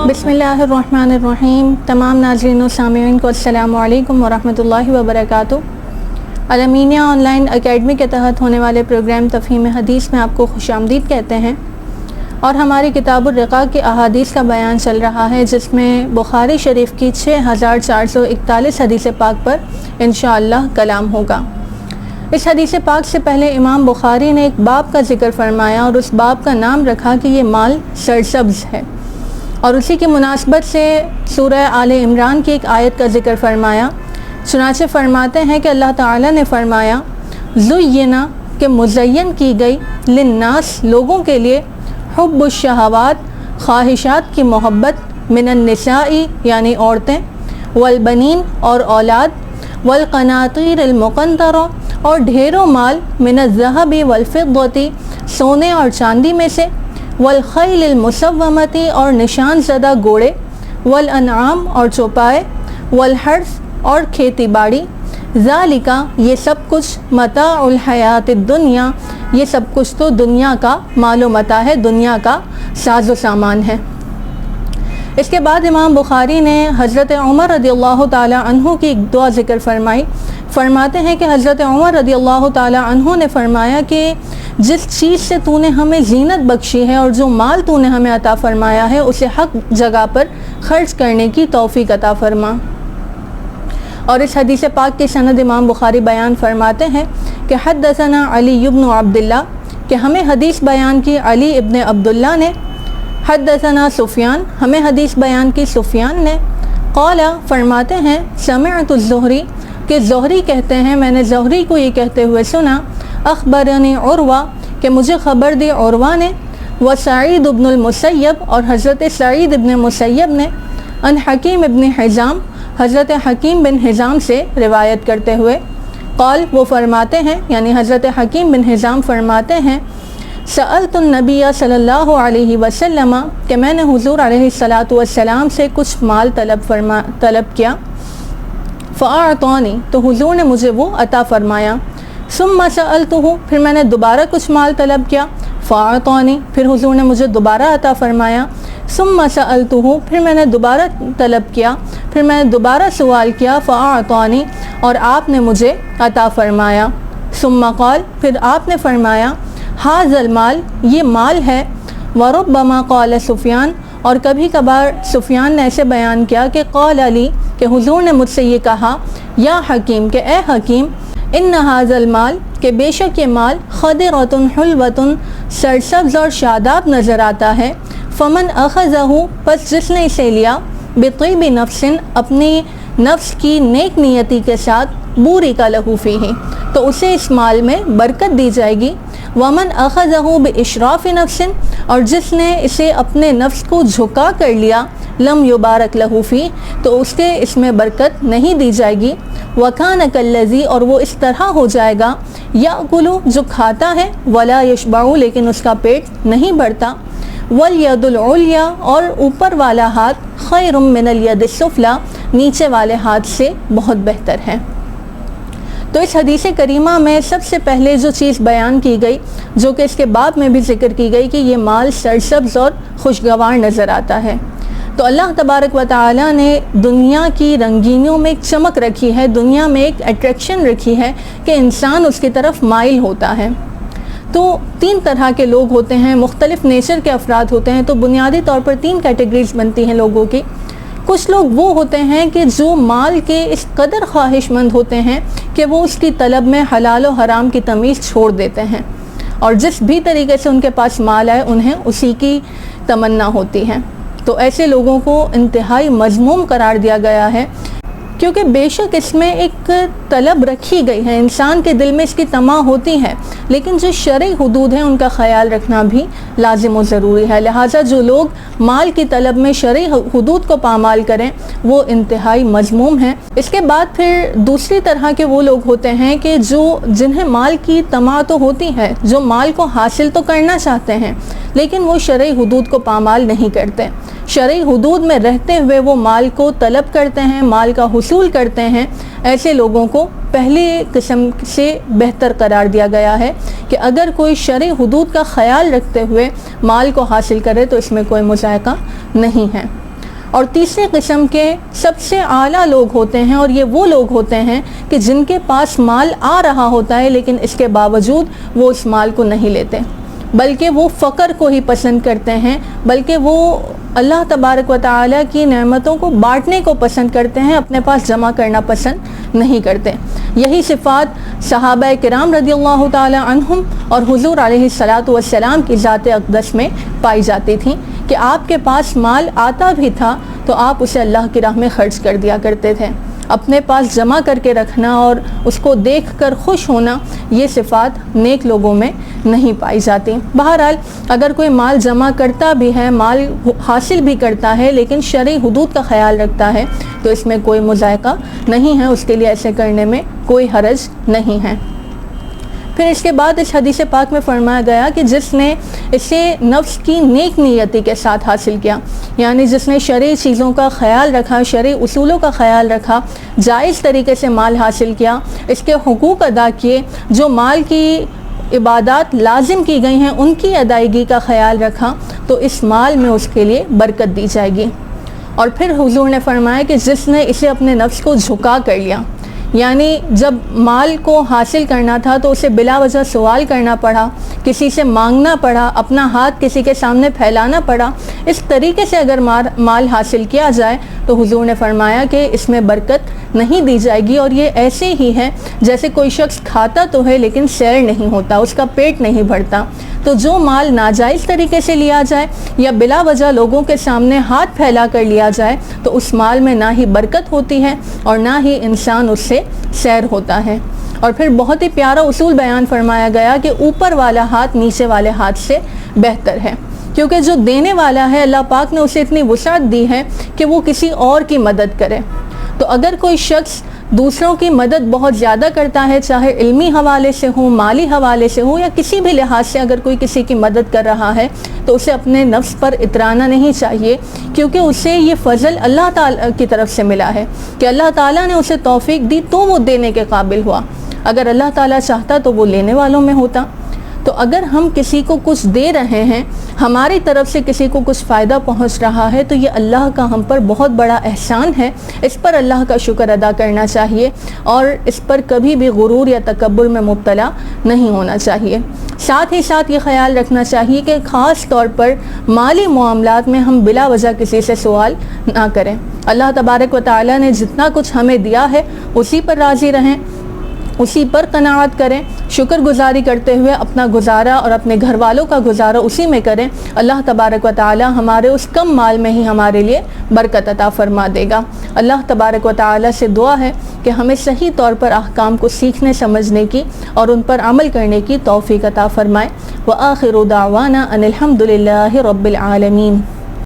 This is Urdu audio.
بسم اللہ الرحمن الرحیم۔ تمام ناظرین و سامعین کو السلام علیکم ورحمۃ اللہ وبرکاتہ۔ الامینیہ آن لائن اکیڈمی کے تحت ہونے والے پروگرام تفہیم حدیث میں آپ کو خوش آمدید کہتے ہیں، اور ہماری کتاب الرقاق کی احادیث کا بیان چل رہا ہے، جس میں بخاری شریف کی 6441 حدیث پاک پر انشاءاللہ کلام ہوگا۔ اس حدیث پاک سے پہلے امام بخاری نے ایک باب کا ذکر فرمایا، اور اس باب کا نام رکھا کہ یہ مال سرسبز ہے، اور اسی کی مناسبت سے سورہ آل عمران کی ایک آیت کا ذکر فرمایا۔ چنانچہ فرماتے ہیں کہ اللہ تعالیٰ نے فرمایا زینا، کہ مزین کی گئی، للناس لوگوں کے لیے، حب الشہوات خواہشات کی محبت، من النساء یعنی عورتیں، والبنین اور اولاد، والقناطیر المقنطرہ اور ڈھیروں مال، من الذہب والفضۃ سونے اور چاندی میں سے، والخیل المسومۃ اور نشان زدہ گھوڑے، والانعام اور چوپائے، والحرث اور کھیتی باڑی، ذالک یہ سب کچھ، متاع الحیات الدنیا یہ سب کچھ تو دنیا کا مال و متاع ہے، دنیا کا ساز و سامان ہے۔ اس کے بعد امام بخاری نے حضرت عمر رضی اللہ تعالی عنہ کی ایک دعا ذکر فرمائی۔ فرماتے ہیں کہ حضرت عمر رضی اللہ تعالی عنہ نے فرمایا کہ جس چیز سے تو نے ہمیں زینت بخشی ہے اور جو مال تو نے ہمیں عطا فرمایا ہے، اسے حق جگہ پر خرچ کرنے کی توفیق عطا فرما۔ اور اس حدیث پاک کی سند امام بخاری بیان فرماتے ہیں کہ حدثنا علی بن عبداللہ، کہ ہمیں حدیث بیان کی علی ابن عبداللہ نے، حدثنا سفیان، ہمیں حدیث بیان کی سفیان نے، قال فرماتے ہیں سمعت الزہری، کہ زہری کہتے ہیں میں نے زہری کو یہ کہتے ہوئے سنا، اخبرنی عروہ، کہ مجھے خبر دی عروہ نے، وسعید ابن المسیب اور حضرت سعید ابن مسیب نے، ان حکیم ابن حزام، حضرت حکیم بن حزام سے روایت کرتے ہوئے، قال وہ فرماتے ہیں یعنی حضرت حکیم بن حزام فرماتے ہیں، سألت النبی صلی اللہ علیہ وسلم، کہ میں نے حضور علیہ الصلاۃ والسلام سے کچھ مال طلب کیا، فأعطانی تو حضور نے مجھے وہ عطا فرمایا، ثم سألتہ پھر میں نے دوبارہ کچھ مال طلب کیا، فأعطانی پھر حضور نے مجھے دوبارہ عطا فرمایا، ثم سألتہ پھر میں نے دوبارہ طلب کیا، پھر میں نے دوبارہ سوال کیا، فأعطانی اور آپ نے مجھے عطا فرمایا، ثم قال پھر آپ نے فرمایا، ھذا المال یہ مال ہے، وربما قال سفیان اور کبھی کبھار سفیان نے ایسے بیان کیا کہ قال علی، کہ حضور نے مجھ سے یہ کہا، یا حکیم کہ اے حکیم، ان ھذا المال کہ بے شک یہ مال، خضرۃ حلوۃ سرسبز اور شاداب نظر آتا ہے، فمن اخذہ پس جس نے اسے لیا، بطیب نفس اپنی نفس کی نیک نیتی کے ساتھ، بورک لہ فیہ تو اسے اس مال میں برکت دی جائے گی، ومن اخذہ باشراف نفس اور جس نے اسے اپنے نفس کو جھکا کر لیا، لم یبارک لہ فیہ تو اس کے اس میں برکت نہیں دی جائے گی، وکان کالذی اور وہ اس طرح ہو جائے گا، یاکل جو کھاتا ہے، ولا یشبع لیکن اس کا پیٹ نہیں بھرتا، والید العلیٰ اور اوپر والا ہاتھ، خیر من الید السفلی نیچے والے ہاتھ سے بہت بہتر ہے۔ تو اس حدیث کریمہ میں سب سے پہلے جو چیز بیان کی گئی، جو کہ اس کے باب میں بھی ذکر کی گئی، کہ یہ مال سرسبز اور خوشگوار نظر آتا ہے۔ تو اللہ تبارک و تعالی نے دنیا کی رنگینیوں میں ایک چمک رکھی ہے، دنیا میں ایک اٹریکشن رکھی ہے کہ انسان اس کی طرف مائل ہوتا ہے۔ تو تین طرح کے لوگ ہوتے ہیں، مختلف نیچر کے افراد ہوتے ہیں، تو بنیادی طور پر تین کیٹیگریز بنتی ہیں لوگوں کی۔ کچھ لوگ وہ ہوتے ہیں کہ جو مال کے اس قدر خواہش مند ہوتے ہیں کہ وہ اس کی طلب میں حلال و حرام کی تمیز چھوڑ دیتے ہیں، اور جس بھی طریقے سے ان کے پاس مال آئے انہیں اسی کی تمنا ہوتی ہے۔ تو ایسے لوگوں کو انتہائی مذموم قرار دیا گیا ہے، کیونکہ بے شک اس میں ایک طلب رکھی گئی ہے، انسان کے دل میں اس کی طمع ہوتی ہے، لیکن جو شرعی حدود ہیں ان کا خیال رکھنا بھی لازم و ضروری ہے۔ لہٰذا جو لوگ مال کی طلب میں شرعی حدود کو پامال کریں وہ انتہائی مذموم ہیں۔ اس کے بعد پھر دوسری طرح کے وہ لوگ ہوتے ہیں کہ جنہیں مال کی طمع تو ہوتی ہے، جو مال کو حاصل تو کرنا چاہتے ہیں، لیکن وہ شرعی حدود کو پامال نہیں کرتے، شرعی حدود میں رہتے ہوئے وہ مال کو طلب کرتے ہیں، مال کا حصول کرتے ہیں۔ ایسے لوگوں کو پہلی قسم سے بہتر قرار دیا گیا ہے کہ اگر کوئی شرعی حدود کا خیال رکھتے ہوئے مال کو حاصل کرے تو اس میں کوئی مذائقہ نہیں ہے۔ اور تیسری قسم کے سب سے اعلیٰ لوگ ہوتے ہیں، اور یہ وہ لوگ ہوتے ہیں کہ جن کے پاس مال آ رہا ہوتا ہے لیکن اس کے باوجود وہ اس مال کو نہیں لیتے، بلکہ وہ فقر کو ہی پسند کرتے ہیں، بلکہ وہ اللہ تبارک و تعالیٰ کی نعمتوں کو بانٹنے کو پسند کرتے ہیں، اپنے پاس جمع کرنا پسند نہیں کرتے۔ یہی صفات صحابہ کرام رضی اللہ تعالی عنہم اور حضور علیہ الصلاۃ والسلام کی ذات اقدس میں پائی جاتی تھیں کہ آپ کے پاس مال آتا بھی تھا تو آپ اسے اللہ کی راہ میں خرچ کر دیا کرتے تھے۔ اپنے پاس جمع کر کے رکھنا اور اس کو دیکھ کر خوش ہونا، یہ صفات نیک لوگوں میں نہیں پائی جاتی۔ بہرحال اگر کوئی مال جمع کرتا بھی ہے، مال حاصل بھی کرتا ہے، لیکن شرعی حدود کا خیال رکھتا ہے تو اس میں کوئی مذائقہ نہیں ہے، اس کے لیے ایسے کرنے میں کوئی حرج نہیں ہے۔ پھر اس کے بعد اس حدیث پاک میں فرمایا گیا کہ جس نے اسے نفس کی نیک نیتی کے ساتھ حاصل کیا، یعنی جس نے شرعی چیزوں کا خیال رکھا، شرعی اصولوں کا خیال رکھا، جائز طریقے سے مال حاصل کیا، اس کے حقوق ادا کیے، جو مال کی عبادات لازم کی گئی ہیں ان کی ادائیگی کا خیال رکھا، تو اس مال میں اس کے لیے برکت دی جائے گی۔ اور پھر حضور نے فرمایا کہ جس نے اسے اپنے نفس کو جھکا کر لیا، یعنی جب مال کو حاصل کرنا تھا تو اسے بلا وجہ سوال کرنا پڑا، کسی سے مانگنا پڑا، اپنا ہاتھ کسی کے سامنے پھیلانا پڑا، اس طریقے سے اگر مال حاصل کیا جائے تو حضور نے فرمایا کہ اس میں برکت نہیں دی جائے گی، اور یہ ایسے ہی ہے جیسے کوئی شخص کھاتا تو ہے لیکن سیر نہیں ہوتا، اس کا پیٹ نہیں بھرتا۔ تو جو مال ناجائز طریقے سے لیا جائے یا بلا وجہ لوگوں کے سامنے ہاتھ پھیلا کر لیا جائے تو اس مال میں نہ ہی برکت ہوتی ہے اور نہ ہی انسان اس سے سیر ہوتا ہے۔ اور پھر بہت ہی پیارا اصول بیان فرمایا گیا کہ اوپر والا ہاتھ نیچے والے ہاتھ سے بہتر ہے، کیونکہ جو دینے والا ہے اللہ پاک نے اسے اتنی وسعت دی ہے کہ وہ کسی اور کی مدد کرے۔ تو اگر کوئی شخص دوسروں کی مدد بہت زیادہ کرتا ہے، چاہے علمی حوالے سے ہو، مالی حوالے سے ہو، یا کسی بھی لحاظ سے اگر کوئی کسی کی مدد کر رہا ہے تو اسے اپنے نفس پر اترانا نہیں چاہیے، کیونکہ اسے یہ فضل اللہ تعالیٰ کی طرف سے ملا ہے کہ اللہ تعالیٰ نے اسے توفیق دی تو وہ دینے کے قابل ہوا، اگر اللہ تعالیٰ چاہتا تو وہ لینے والوں میں ہوتا۔ تو اگر ہم کسی کو کچھ دے رہے ہیں، ہماری طرف سے کسی کو کچھ فائدہ پہنچ رہا ہے، تو یہ اللہ کا ہم پر بہت بڑا احسان ہے، اس پر اللہ کا شکر ادا کرنا چاہیے اور اس پر کبھی بھی غرور یا تکبر میں مبتلا نہیں ہونا چاہیے۔ ساتھ ہی ساتھ یہ خیال رکھنا چاہیے کہ خاص طور پر مالی معاملات میں ہم بلا وجہ کسی سے سوال نہ کریں۔ اللہ تبارک و تعالیٰ نے جتنا کچھ ہمیں دیا ہے اسی پر راضی رہیں، اسی پر قناعت کریں، شکر گزاری کرتے ہوئے اپنا گزارا اور اپنے گھر والوں کا گزارا اسی میں کریں۔ اللہ تبارک و تعالی ہمارے اس کم مال میں ہی ہمارے لیے برکت عطا فرما دے گا۔ اللہ تبارک و تعالی سے دعا ہے کہ ہمیں صحیح طور پر احکام کو سیکھنے سمجھنے کی اور ان پر عمل کرنے کی توفیق عطا فرمائے۔ وآخر دعوانا ان الحمد للہ رب العالمین۔